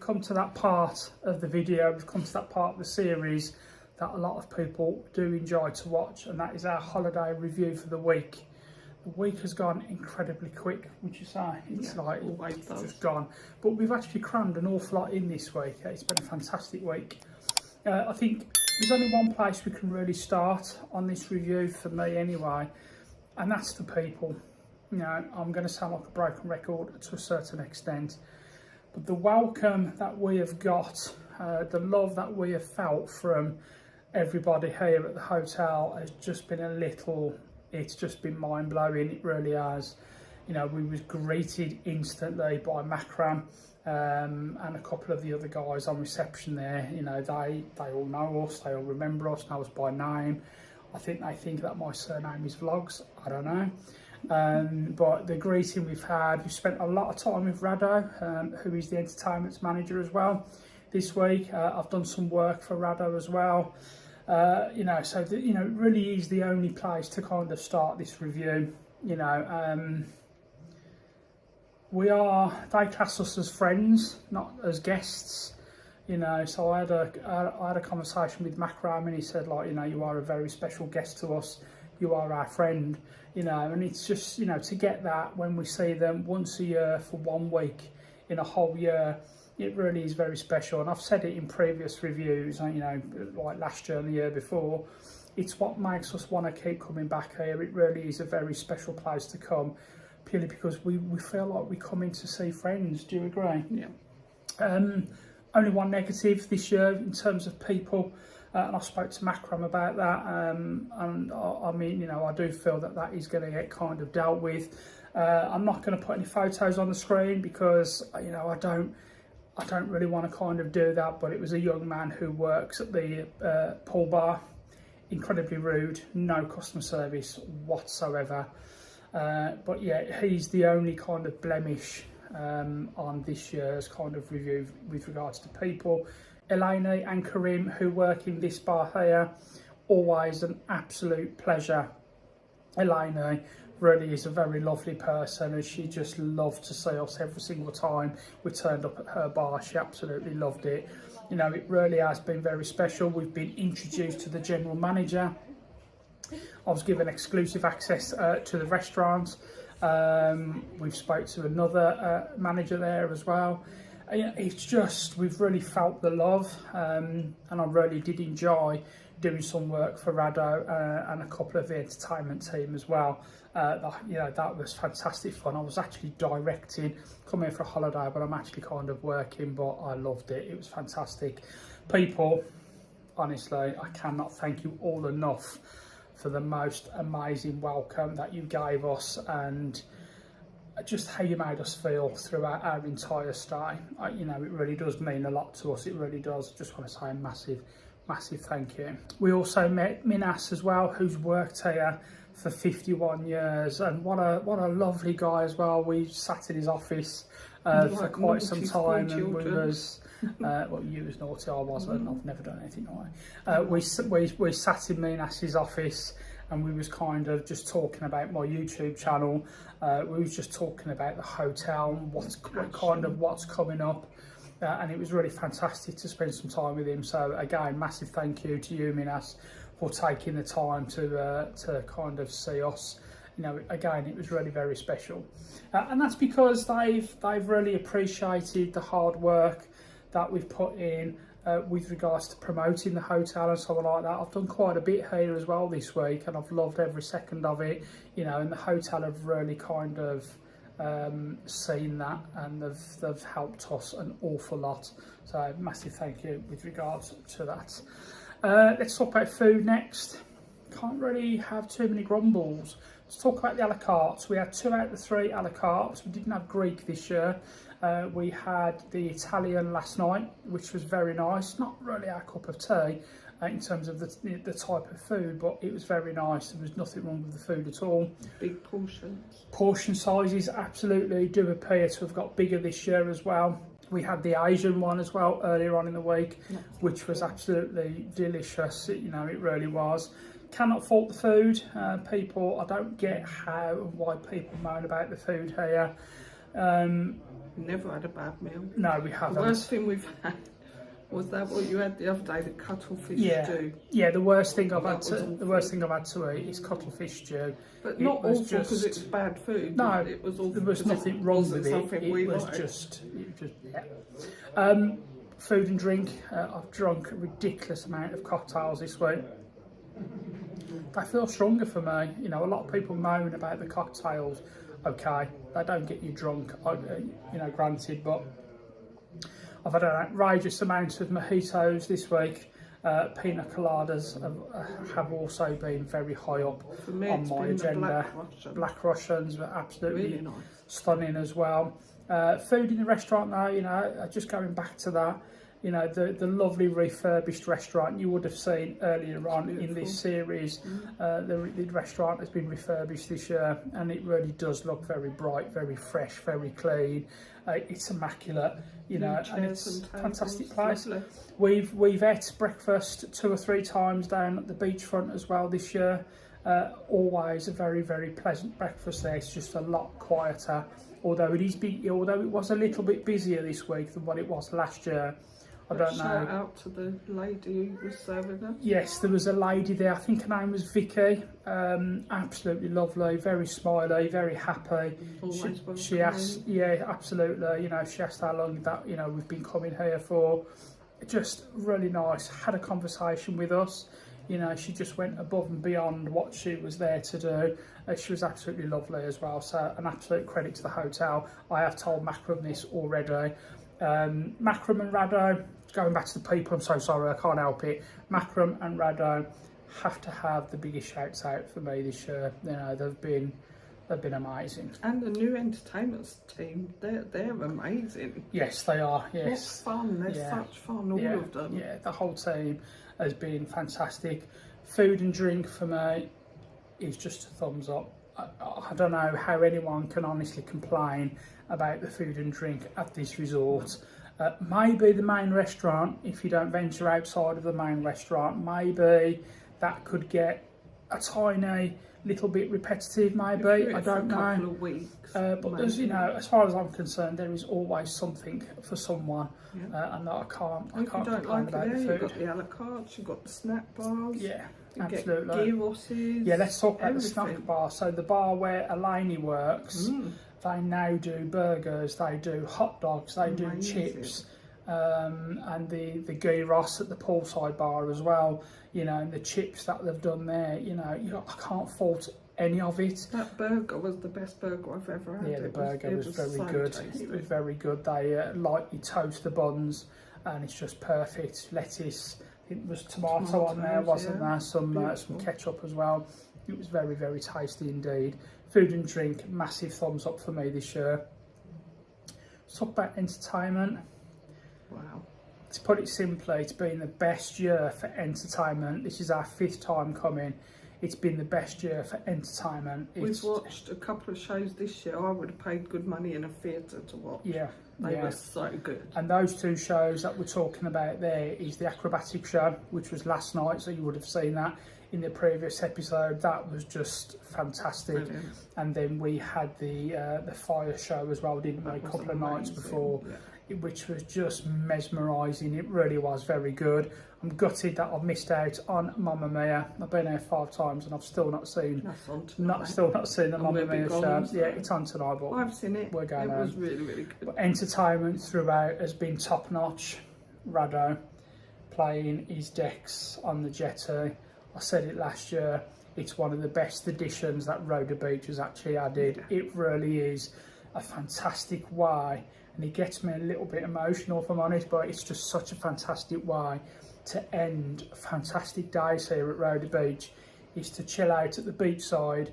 come to that part of the video, we've come to that part of the series that a lot of people do enjoy to watch, and that is our holiday review for the week. The week has gone incredibly quick, would you say? It's just gone. But we've actually crammed an awful lot in this week. It's been a fantastic week. I think there's only one place we can really start on this review, for me anyway, and that's the people. You know, I'm going to sound like a broken record to a certain extent, but the welcome that we have got, the love that we have felt from everybody here at the hotel has just been it's just been mind-blowing. It really has. You know, we was greeted instantly by Makram and a couple of the other guys on reception there. You know, they all know us, they all remember us, know us by name. I think they think that my surname is Vlogs, I don't know. But the greeting we've had, we've spent a lot of time with Roda, who is the entertainment manager as well this week. I've done some work for Roda as well. You know, so you know, it really is the only place to kind of start this review. You know, they class us as friends, not as guests. You know, so I had a conversation with Makram, and he said, like, you know, you are a very special guest to us. You are our friend. You know, and it's just, you know, to get that when we see them once a year for 1 week in a whole year, it really is very special. And I've said it in previous reviews, you know, like last year and the year before, it's what makes us want to keep coming back here. It really is a very special place to come, purely because we feel like we come in to see friends. Do you agree? Yeah. Only one negative this year in terms of people, and I spoke to Makram about that, and I mean, you know, I do feel that is going to get kind of dealt with. I'm not going to put any photos on the screen because, you know, I don't really want to kind of do that, but it was a young man who works at the pool bar, incredibly rude, no customer service whatsoever. But yeah, he's the only kind of blemish on this year's kind of review with regards to people. Eleni and Karim, who work in this bar here, always an absolute pleasure. Eleni really is a very lovely person, and she just loved to see us every single time we turned up at her bar. She absolutely loved it. You know, it really has been very special. We've been introduced to the general manager. I was given exclusive access to the restaurant. We've spoke to another manager there as well. It's just, we've really felt the love, and I really did enjoy doing some work for Rado and a couple of the entertainment team as well. You know, that was fantastic fun. I was actually directing, come here for a holiday, but I'm actually kind of working, but I loved it. It was fantastic. People, honestly, I cannot thank you all enough for the most amazing welcome that you gave us, and just how you made us feel throughout our entire stay. You know, it really does mean a lot to us. It really does. Just want to say a massive thank you. We also met Minas as well, who's worked here for 51 years, and what a lovely guy as well. We sat in his office for quite some time, and we was well, you was naughty, I wasn't. I've never done anything naughty. We sat in Minas's office, and we was kind of just talking about my YouTube channel. We was just talking about the hotel and what's coming up. And it was really fantastic to spend some time with him. So again, massive thank you to you, Minas, for taking the time to kind of see us. You know, again, it was really very special, and that's because they've really appreciated the hard work that we've put in with regards to promoting the hotel and something like that. I've done quite a bit here as well this week, and I've loved every second of it. You know, and the hotel have really kind of seen that, and they've helped us an awful lot. So massive thank you with regards to that. Let's talk about food next. Can't really have too many grumbles. Let's talk about the a la carte. We had 2 out of the 3 a la carte. We didn't have Greek this year. We had the Italian last night, which was very nice. Not really our cup of tea in terms of the type of food, but it was very nice. There was nothing wrong with the food at all. Big portions. Portion sizes absolutely do appear to have got bigger this year as well. We had the Asian one as well earlier on in the week, which was absolutely delicious. You know, it really was. Cannot fault the food. People, I don't get how and why people moan about the food here. Never had a bad meal. No, we The haven't. worst thing we've had was that what you had the other day, the cuttlefish stew. Yeah, the worst thing I've had That to eat is cuttlefish stew. But It not was awful because it was bad food. No, it was awful. there was nothing wrong with it. It was just yeah. Food and drink. I've drunk a ridiculous amount of cocktails this week. They feel stronger for me. You know, a lot of people moan about the cocktails. Okay, they don't get you drunk, you know, granted, but I've had an outrageous amount of mojitos this week. Pina coladas have also been very high up on my agenda. Black Russians were absolutely really nice. Stunning as well. Food in the restaurant now, you know, just going back to that, you know, the lovely refurbished restaurant you would have seen earlier on in this series. The restaurant has been refurbished this year and it really does look very bright, very fresh, very clean. It's immaculate, you know, and it's a fantastic place. We've ate breakfast 2 or 3 times down at the beachfront as well this year. Always a very, very pleasant breakfast there. It's just a lot quieter, although it was a little bit busier this week than what it was last year. I don't know. Shout out to the lady who was serving us. Yes, there was a lady there. I think her name was Vicky. Absolutely lovely, very smiley, very happy. She asked, yeah, absolutely. You know, she asked how long that we've been coming here for. Just really nice. Had a conversation with us. You know, she just went above and beyond what she was there to do. She was absolutely lovely as well. So an absolute credit to the hotel. I have told Macram this already. Macram and Rado, going back to the people, I'm so sorry, I can't help it. Macram and Rado have to have the biggest shouts out for me this year. You know, they've been amazing. And the new entertainment team, they're amazing. Yes, they are. Yes, it's fun. They're such fun, all of them. Yeah, the whole team has been fantastic. Food and drink for me is just a thumbs up. I don't know how anyone can honestly complain about the food and drink at this resort. Maybe the main restaurant, if you don't venture outside of the main restaurant, maybe that could get a tiny little bit repetitive, maybe. I don't know. A couple of weeks, but there's, you know, as far as I'm concerned, there is always something for someone, and that I can't complain about the food. You've got the a la carte, you've got the snack bars. Yeah, you absolutely. Get gyros. Yeah, let's talk about the snack bar. So the bar where Eleni works, they now do burgers, they do hot dogs, they do chips, and the gyros at the poolside bar as well. You know, and the chips that they've done there, you know, I can't fault any of it. That burger was the best burger I've ever had. Yeah, the burger was very good. Tasty. It was very good. They lightly toast the buns, and it's just perfect. Lettuce, I think there was tomato on there, wasn't there? Some ketchup as well. It was very, very tasty indeed. Food and drink, massive thumbs up for me this year. Let's talk about entertainment. Wow. To put it simply, it's been the best year for entertainment. This is our 5th time coming. It's been the best year for entertainment. We've watched a couple of shows this year. I would have paid good money in a theatre to watch. Yeah. They were so good. And those 2 shows that we're talking about there is the acrobatic show, which was last night, so you would have seen that in the previous episode. That was just fantastic. Brilliant. And then we had the fire show as well, didn't we, a couple of nights before. Yeah. Which was just mesmerising. It really was very good. I'm gutted that I've missed out on Mamma Mia. I've been there 5 times and I've still not seen. That's on tonight. Not seen the Mamma Mia show. Yeah, it's on tonight, but I've seen it. We're going. It was really, really good. But entertainment throughout has been top notch. Rado playing his decks on the jetty. I said it last year. It's one of the best additions that Roda Beach has actually added. Yeah. It really is a fantastic way. And it gets me a little bit emotional, if I'm honest, but it's just such a fantastic way to end fantastic days here at Roda Beach, is to chill out at the beachside,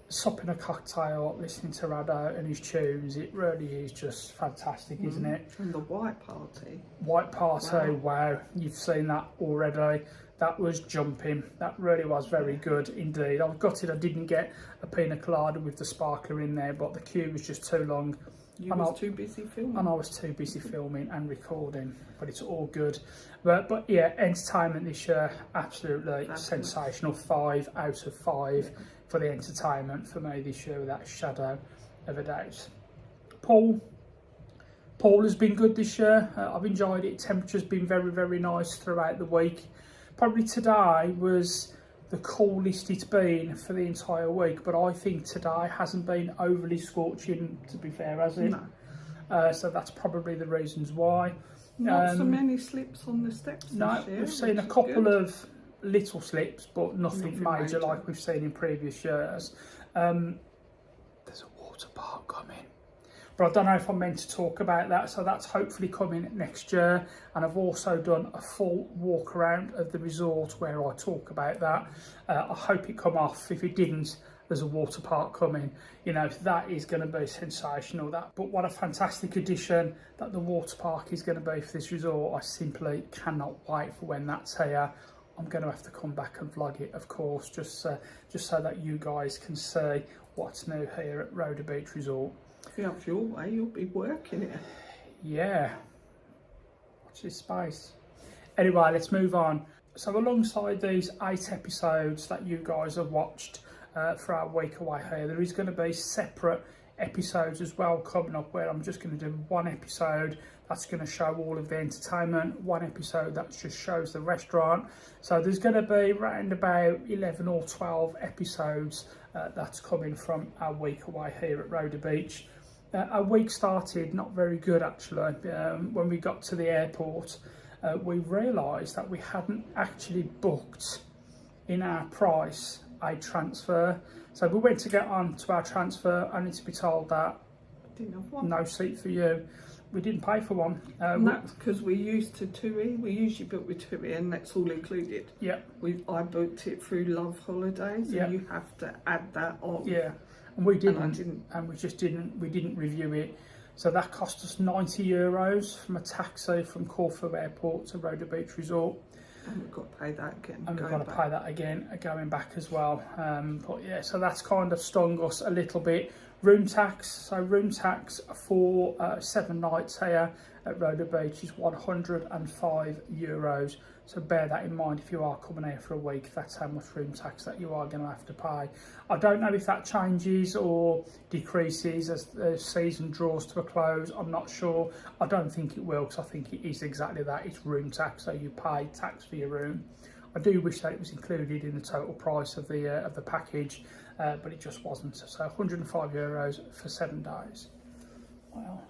supping a cocktail, listening to Rado and his tunes. It really is just fantastic, isn't it? And the White Party. White Party, wow. You've seen that already. That was jumping. That really was very good indeed. I've gutted I didn't get a pina colada with the sparkler in there, but the queue was just too long. You was too busy filming. And I was too busy filming and recording, but it's all good. But yeah, entertainment this year, absolutely sensational. 5 out of 5 for the entertainment for me this year, without a shadow of a doubt. Paul, Pool has been good this year. I've enjoyed it. Temperature's been very, very nice throughout the week. Probably today was the coolest it's been for the entire week, but I think today hasn't been overly scorching, to be fair, has it? No. So that's probably the reasons why. Not so many slips on the steps No, this year, we've seen a couple of little slips, but nothing major major like we've seen in previous years. There's a water park coming, but I don't know if I'm meant to talk about that, so that's hopefully coming next year. And I've also done a full walk around of the resort where I talk about that. I hope it come off. If it didn't, there's a water park coming. You know, that is going to be sensational, that. But what a fantastic addition that the water park is going to be for this resort. I simply cannot wait for when that's here. I'm going to have to come back and vlog it, of course, just so that you guys can see what's new here at Roda Beach Resort. If you have your way, you'll be working it. Yeah. Watch this space. Anyway, let's move on. So alongside these 8 episodes that you guys have watched for our week away here, there is going to be separate episodes as well coming up, where I'm just going to do one episode that's going to show all of the entertainment, one episode that just shows the restaurant. So there's going to be around about 11 or 12 episodes that's coming from our week away here at Roda Beach. Our week started not very good, actually. When we got to the airport, we realised that we hadn't actually booked in our price a transfer. So we went to get on to our transfer, only to be told that Didn't have one. no seat for you. We didn't pay for one. And that's because we used to TUI. We usually book with TUI, and that's all included. Yeah. I booked it through Love Holidays, Yeah. and you have to add that on. Yeah, and we didn't, And I didn't. and we just didn't. We didn't review it, so that cost us €90 from a taxi from Corfu Airport to Roda Beach Resort. And we've got to pay that again. And we've got to pay that again going back as well. But yeah, so that's kind of stung us a little bit. Room tax, so room tax for 7 nights here at Roda Beach is €105. So bear that in mind if you are coming here for a week. That's how much room tax that you are going to have to pay. I don't know if that changes or decreases as the season draws to a close. I'm not sure. I don't think it will, because I think it is exactly that. It's room tax, so you pay tax for your room. I do wish that it was included in the total price of the package, but it just wasn't. So €105 for 7 days. Wow.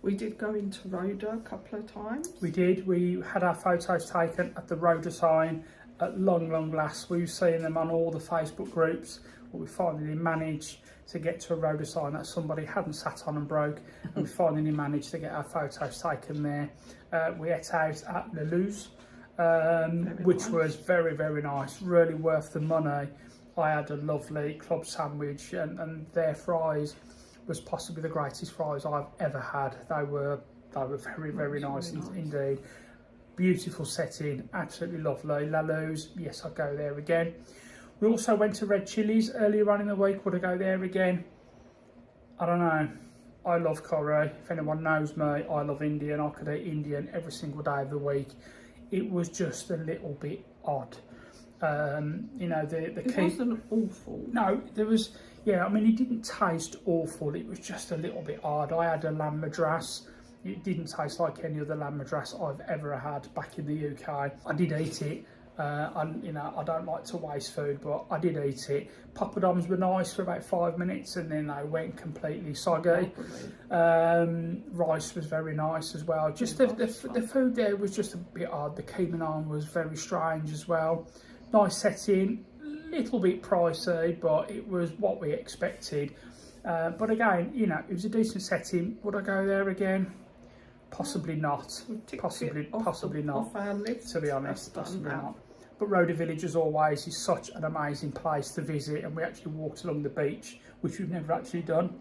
We did go into Roda a couple of times. We did. We had our photos taken at the Roda sign at long last. We've seen them on all the Facebook groups, but we finally managed to get to a Roda sign that somebody hadn't sat on and broke, and we finally managed to get our photos taken there. We ate out at Lelou's, which was very, very nice, really worth the money. I had a lovely club sandwich, and their fries was possibly the greatest fries I've ever had. They were very, very nice, indeed. Beautiful setting, absolutely lovely. Lelou's, yes, I'd go there again. We also went to Red Chillies earlier on in the week. Would I go there again? I don't know. I love curry. If anyone knows me, I love Indian. I could eat Indian every single day of the week. It was just a little bit odd. You know, It wasn't awful. No, there was. Yeah, I mean, it didn't taste awful. It was just a little bit odd. I had a lamb madras. It didn't taste like any other lamb madras I've ever had back in the UK. I did eat it. You know, I don't like to waste food, but I did eat it. Poppadoms were nice for about 5 minutes, and then they went completely soggy. Rice was very nice as well. Just the food there was just a bit odd. The keema naan was very strange as well. Nice setting, little bit pricey, but it was what we expected. But again, you know, it was a decent setting. Would I go there again? Possibly not. Possibly not. Off our list, to be honest, possibly not. But Roda Village, as always, is such an amazing place to visit, and we actually walked along the beach, which we've never actually done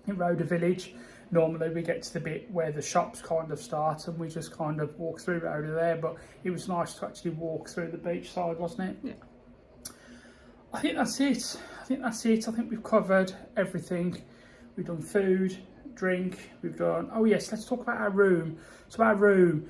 in Roda Village. Normally we get to the bit where the shops kind of start, and we just kind of walk through Roda there, but it was nice to actually walk through the beach side, wasn't it? Yeah. I think that's it. I think we've covered everything. We've done food, drink, we've done... Oh yes, let's talk about our room. So our room,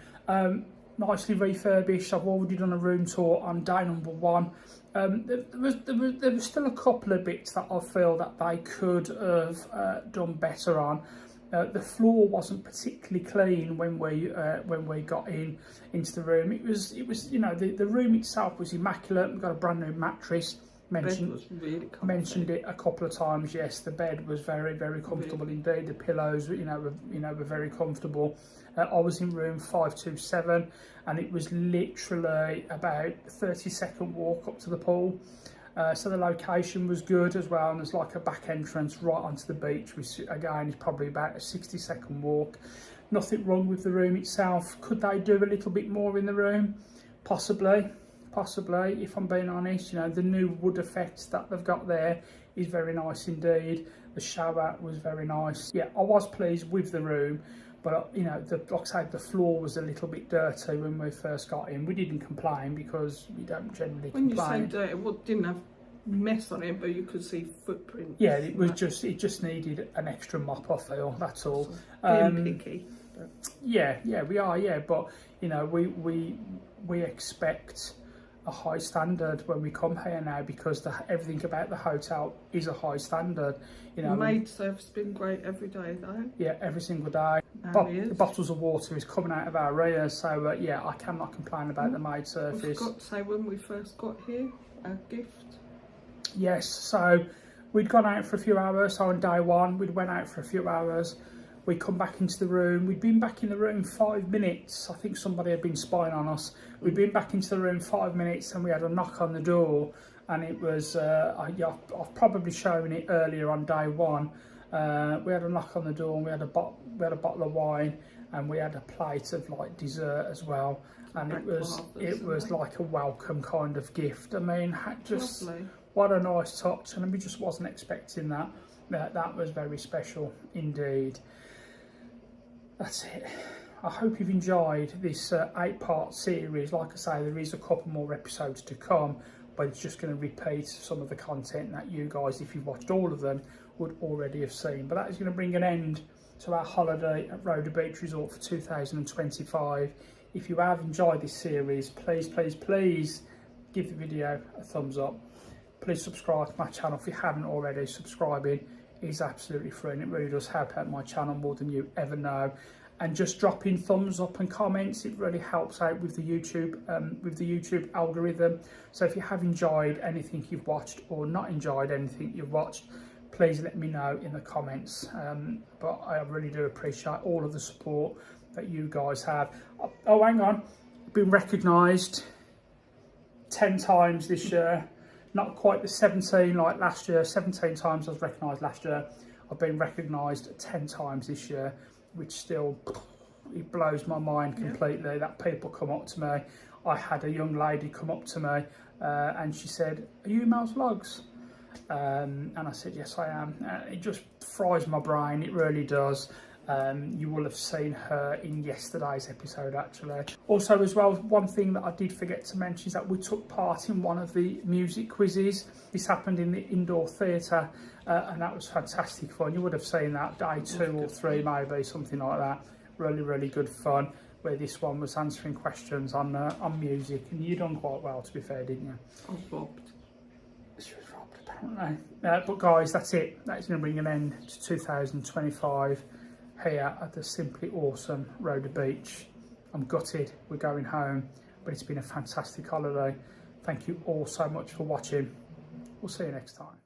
nicely refurbished. I've already done a room tour on day number 1. There was still a couple of bits that I feel that they could have done better on. The floor wasn't particularly clean when we got into the room. It was you know, the room itself was immaculate. We got a brand new mattress. Mentioned it a couple of times. Yes, the bed was very comfortable indeed. The pillows, were very comfortable. I was in room 527, and it was literally about a 30-second walk up to the pool. So the location was good as well, and there's like a back entrance right onto the beach, which again is probably about a 60-second walk. Nothing wrong with the room itself. Could they do a little bit more in the room? Possibly, if I'm being honest. The new wood effect that they've got there is very nice indeed. The shower was very nice. Yeah, I was pleased with the room, but like I said, the floor was a little bit dirty when we first got in. We didn't complain because we don't generally complain. When you say dirty, it didn't have mess on it, but you could see footprints. Yeah, it just needed an extra mop, I feel. That's all. Being picky. Yeah, we are. Yeah, but we expect a high standard when we come here now, because everything about the hotel is a high standard. The maid service has been great every day though. Yeah, every single day. The bottles of water is coming out of our ears, so yeah, I cannot complain about the maid service. I forgot to say, when we first got here, our gift. Yes, so we'd gone out for a few hours. So on day one, we'd went out for a few hours. We'd come back into the room. We'd been back in the room 5 minutes. I think somebody had been spying on us. We'd been back into the room 5 minutes, and we had a knock on the door. And it was, I've probably shown it earlier on day one. We had a knock on the door, and we had a bottle of wine, and we had a plate of like dessert as well. And it was like a welcome kind of gift. I mean, just lovely. What a nice touch, and we just wasn't expecting that. That was very special indeed. That's it. I hope you've enjoyed this 8-part series. Like I say, there is a couple more episodes to come, but it's just going to repeat some of the content that you guys, if you've watched all of them, would already have seen. But that is going to bring an end to our holiday at Roda Beach Resort for 2025. If you have enjoyed this series, please give the video a thumbs up. Please subscribe to my channel if you haven't already. Subscribing is absolutely free, and it really does help out my channel more than you ever know. And just drop in thumbs up and comments. It really helps out with the YouTube algorithm. So if you have enjoyed anything you've watched, or not enjoyed anything you've watched, please let me know in the comments. But I really do appreciate all of the support that you guys have. Oh, hang on, been recognised 10 times this year. Not quite the 17 like last year. 17 times I was recognised last year. I've been recognised 10 times this year, which still, it blows my mind completely that people come up to me. I had a young lady come up to me and she said, "Are you Mel's Vlogs?" And I said, "Yes, I am." It just fries my brain, it really does. You will have seen her in yesterday's episode actually. Also as well, one thing that I did forget to mention is that we took part in one of the music quizzes. This happened in the indoor theatre and that was fantastic fun. You would have seen that day 2 or 3 maybe, something like that. Really good fun, where this one was answering questions on music, and you done quite well, to be fair, didn't you? I was robbed. She was robbed apparently. But guys, that's it. That's going to bring an end to 2025. Here at the simply awesome Roda Beach. I'm gutted we're going home, but it's been a fantastic holiday. Thank you all so much for watching. We'll see you next time.